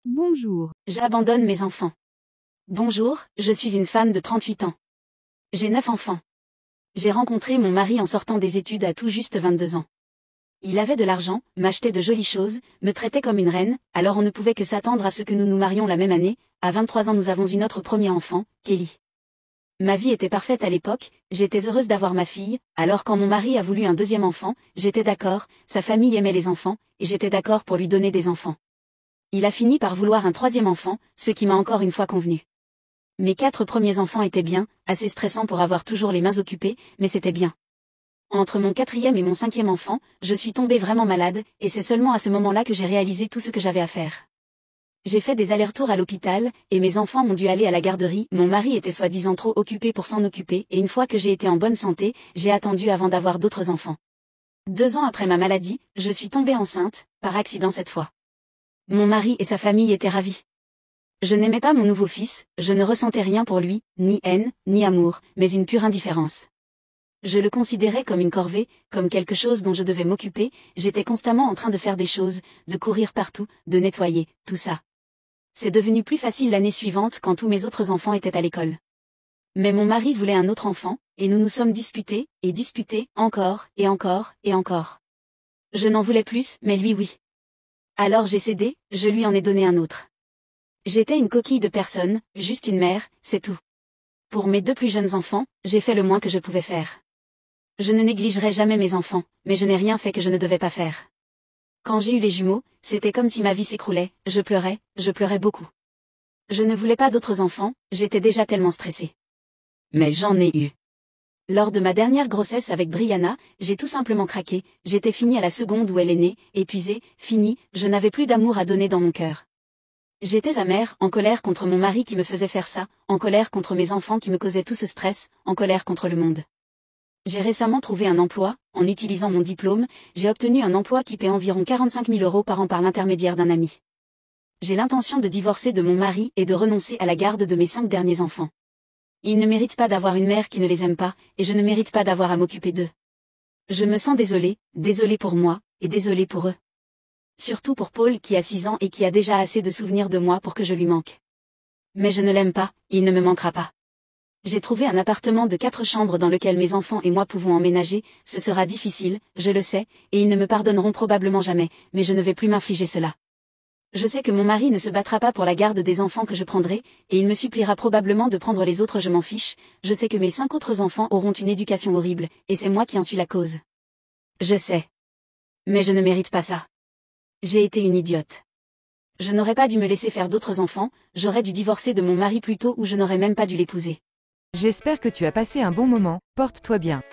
Bonjour. J'abandonne mes enfants. Bonjour, je suis une femme de 38 ans. J'ai 9 enfants. J'ai rencontré mon mari en sortant des études à tout juste 22 ans. Il avait de l'argent, m'achetait de jolies choses, me traitait comme une reine, alors on ne pouvait que s'attendre à ce que nous nous marions la même année. À 23 ans nous avons eu notre premier enfant, Kelly. Ma vie était parfaite à l'époque, j'étais heureuse d'avoir ma fille, alors quand mon mari a voulu un deuxième enfant, j'étais d'accord, sa famille aimait les enfants, et j'étais d'accord pour lui donner des enfants. Il a fini par vouloir un troisième enfant, ce qui m'a encore une fois convenu. Mes 4 premiers enfants étaient bien, assez stressants pour avoir toujours les mains occupées, mais c'était bien. Entre mon 4e et mon 5e enfant, je suis tombée vraiment malade, et c'est seulement à ce moment-là que j'ai réalisé tout ce que j'avais à faire. J'ai fait des allers-retours à l'hôpital, et mes enfants ont dû aller à la garderie. Mon mari était soi-disant trop occupé pour s'en occuper, et une fois que j'ai été en bonne santé, j'ai attendu avant d'avoir d'autres enfants. 2 ans après ma maladie, je suis tombée enceinte, par accident cette fois. Mon mari et sa famille étaient ravis. Je n'aimais pas mon nouveau fils, je ne ressentais rien pour lui, ni haine, ni amour, mais une pure indifférence. Je le considérais comme une corvée, comme quelque chose dont je devais m'occuper, j'étais constamment en train de faire des choses, de courir partout, de nettoyer, tout ça. C'est devenu plus facile l'année suivante quand tous mes autres enfants étaient à l'école. Mais mon mari voulait un autre enfant, et nous nous sommes disputés, encore, et encore, et encore. Je n'en voulais plus, mais lui oui. Alors j'ai cédé, je lui en ai donné un autre. J'étais une coquille de personne, juste une mère, c'est tout. Pour mes 2 plus jeunes enfants, j'ai fait le moins que je pouvais faire. Je ne négligerai jamais mes enfants, mais je n'ai rien fait que je ne devais pas faire. Quand j'ai eu les jumeaux, c'était comme si ma vie s'écroulait, je pleurais beaucoup. Je ne voulais pas d'autres enfants, j'étais déjà tellement stressée. Mais j'en ai eu. Lors de ma dernière grossesse avec Brianna, j'ai tout simplement craqué, j'étais finie à la seconde où elle est née, épuisée, finie, je n'avais plus d'amour à donner dans mon cœur. J'étais amère, en colère contre mon mari qui me faisait faire ça, en colère contre mes enfants qui me causaient tout ce stress, en colère contre le monde. J'ai récemment trouvé un emploi, en utilisant mon diplôme, j'ai obtenu un emploi qui paie environ 45 000 € par an par l'intermédiaire d'un ami. J'ai l'intention de divorcer de mon mari et de renoncer à la garde de mes 5 derniers enfants. Ils ne méritent pas d'avoir une mère qui ne les aime pas, et je ne mérite pas d'avoir à m'occuper d'eux. Je me sens désolée pour moi, et désolée pour eux. Surtout pour Paul qui a 6 ans et qui a déjà assez de souvenirs de moi pour que je lui manque. Mais je ne l'aime pas, il ne me manquera pas. J'ai trouvé un appartement de 4 chambres dans lequel mes enfants et moi pouvons emménager, ce sera difficile, je le sais, et ils ne me pardonneront probablement jamais, mais je ne vais plus m'infliger cela. Je sais que mon mari ne se battra pas pour la garde des enfants que je prendrai, et il me suppliera probablement de prendre les autres, je m'en fiche, je sais que mes 5 autres enfants auront une éducation horrible, et c'est moi qui en suis la cause. Je sais. Mais je ne mérite pas ça. J'ai été une idiote. Je n'aurais pas dû me laisser faire d'autres enfants, j'aurais dû divorcer de mon mari plus tôt ou je n'aurais même pas dû l'épouser. J'espère que tu as passé un bon moment, porte-toi bien.